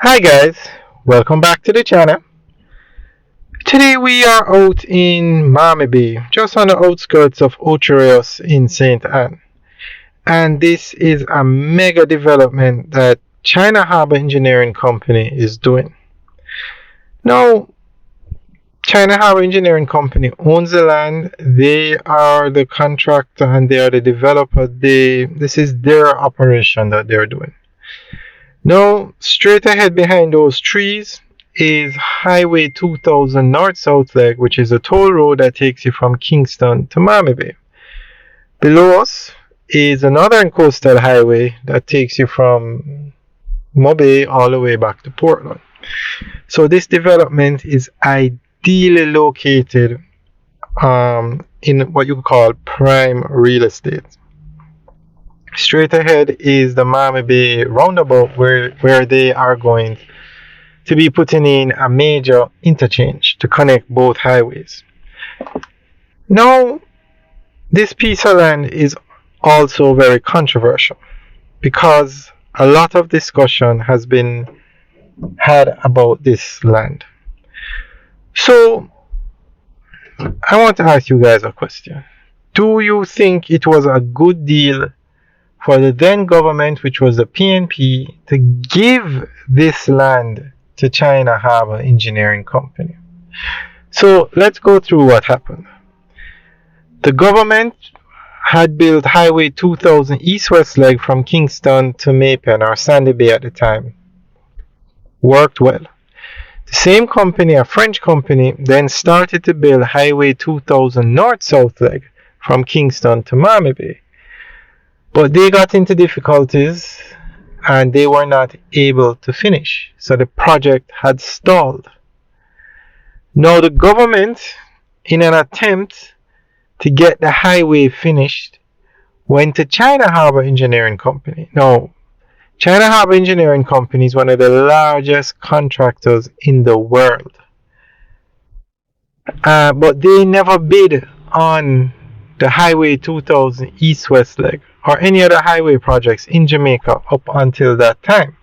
Hi guys, welcome back to the channel. Today we are out in Mammee, just on the outskirts of Ocho in St. Anne. And this is a mega development that China Harbour Engineering Company is doing. Now, China Harbour Engineering Company owns the land. They are the contractor and they are the developer. This is their operation that they're doing. Now, straight ahead behind those trees is Highway 2000 North-South leg, which is a toll road that takes you from Kingston to Mammee. Below us is a northern coastal highway that takes you from Mammee all the way back to Portland. So this development is ideally located in what you call prime real estate. Straight ahead is the Mammee roundabout where they are going to be putting in a major interchange to connect both highways. Now, this piece of land is also very controversial because a lot of discussion has been had about this land. So, I want to ask you guys a question. Do you think it was a good deal for the then government, which was the PNP, to give this land to China Harbour Engineering Company? So let's go through what happened. The government had built Highway 2000 east-west leg from Kingston to Maypen, or Sandy Bay at the time. Worked well. The same company, a French company, then started to build Highway 2000 north-south leg from Kingston to Mammee. But they got into difficulties and they were not able to finish. So the project had stalled. Now the government, in an attempt to get the highway finished, went to China Harbour Engineering Company. Now, China Harbour Engineering Company is one of the largest contractors in the world. But they never bid on the Highway 2000 east-west leg or any other highway projects in Jamaica up until that time.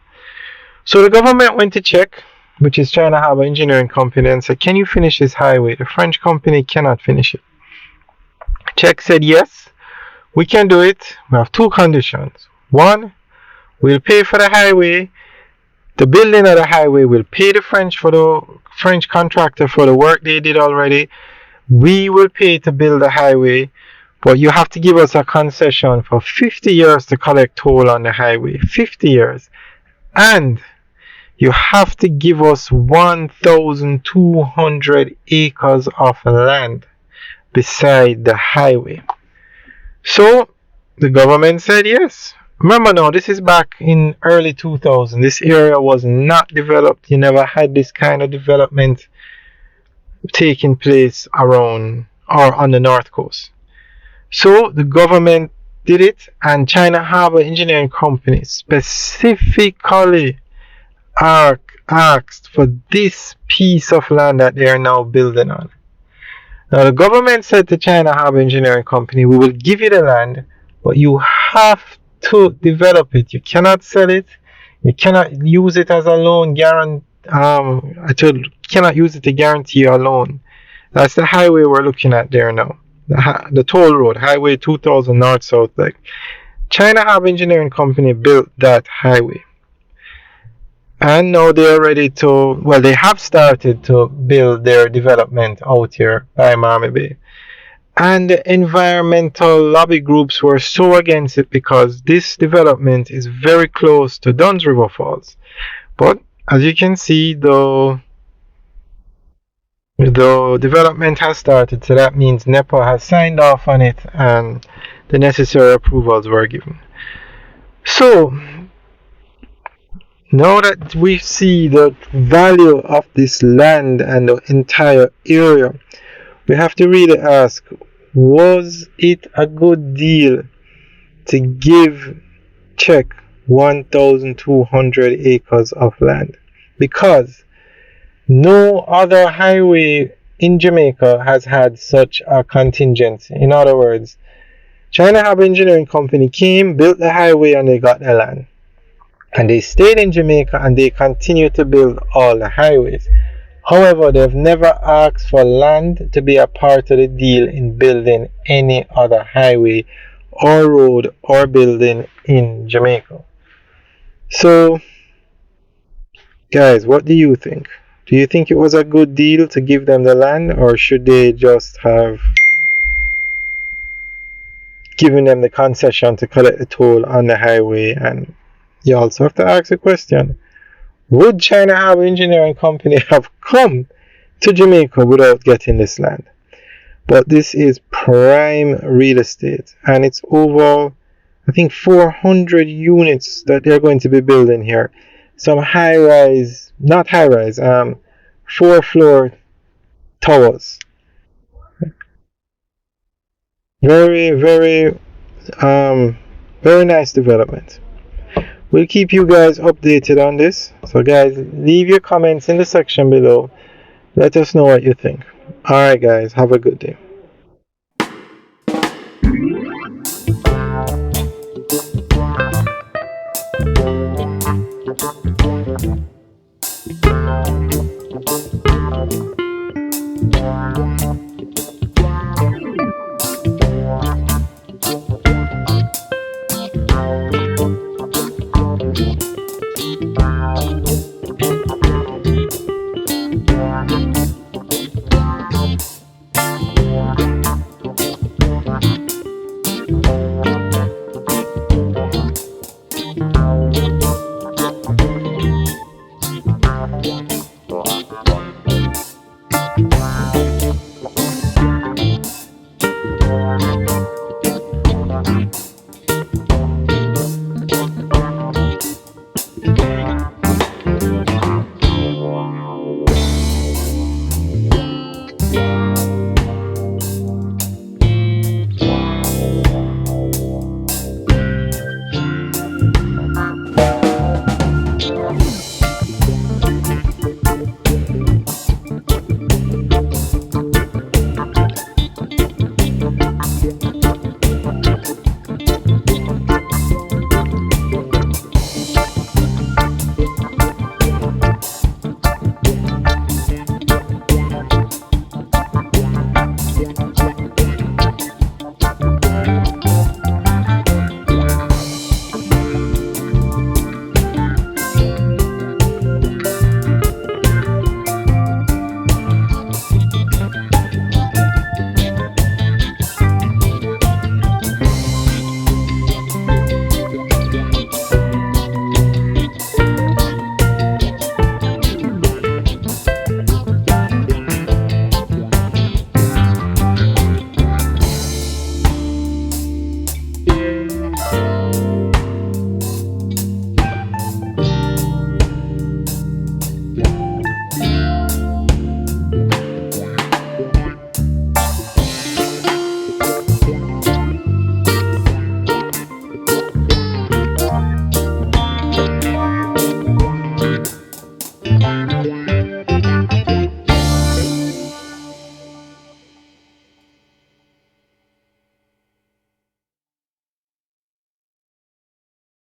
So the government went to CHEC, which is China Harbour Engineering Company, and said, can you finish this highway? The French company cannot finish it. CHEC said, yes, we can do it. We have two conditions. One, we'll pay for the highway. The building of the highway will pay the French contractor for the work they did already. We will pay to build the highway, but you have to give us a concession for 50 years to collect toll on the highway. 50 years. And you have to give us 1,200 acres of land beside the highway. So the government said yes. Remember now, this is back in early 2000. This area was not developed. You never had this kind of development taking place around or on the north coast. So the government did it, and China Harbour Engineering Company specifically asked for this piece of land that they are now building on. Now the government said to China Harbour Engineering Company, we will give you the land, but you have to develop it. You cannot sell it. You cannot use it as a loan cannot use it to guarantee a loan. That's the highway we're looking at there now. The toll road, Highway 2000 north-south leg. China Harbour Engineering Company built that highway. And now they are ready to, well, they have started to build their development out here by Mammee. And the environmental lobby groups were so against it because this development is very close to Dunn's River Falls. But as you can see, the development has started, so that means NEPA has signed off on it and the necessary approvals were given. So now that we see the value of this land and the entire area, we have to really ask, was it a good deal to give CHEC 1,200 acres of land? Because no other highway in Jamaica has had such a contingency. In other words, China Harbour Engineering Company came, built the highway, and they got the land. And they stayed in Jamaica and they continue to build all the highways. However, they've never asked for land to be a part of the deal in building any other highway or road or building in Jamaica. So, guys, what do you think? Do you think it was a good deal to give them the land, or should they just have given them the concession to collect the toll on the highway? And you also have to ask the question, would China Harbour Engineering Company have come to Jamaica without getting this land? But this is prime real estate, and it's over, I think, 400 units that they're going to be building here. Some high rise, not high rise, 4-floor towers. Very, very, very nice development. We'll keep you guys updated on this. So, guys, leave your comments in the section below. Let us know what you think. Alright, guys, have a good day.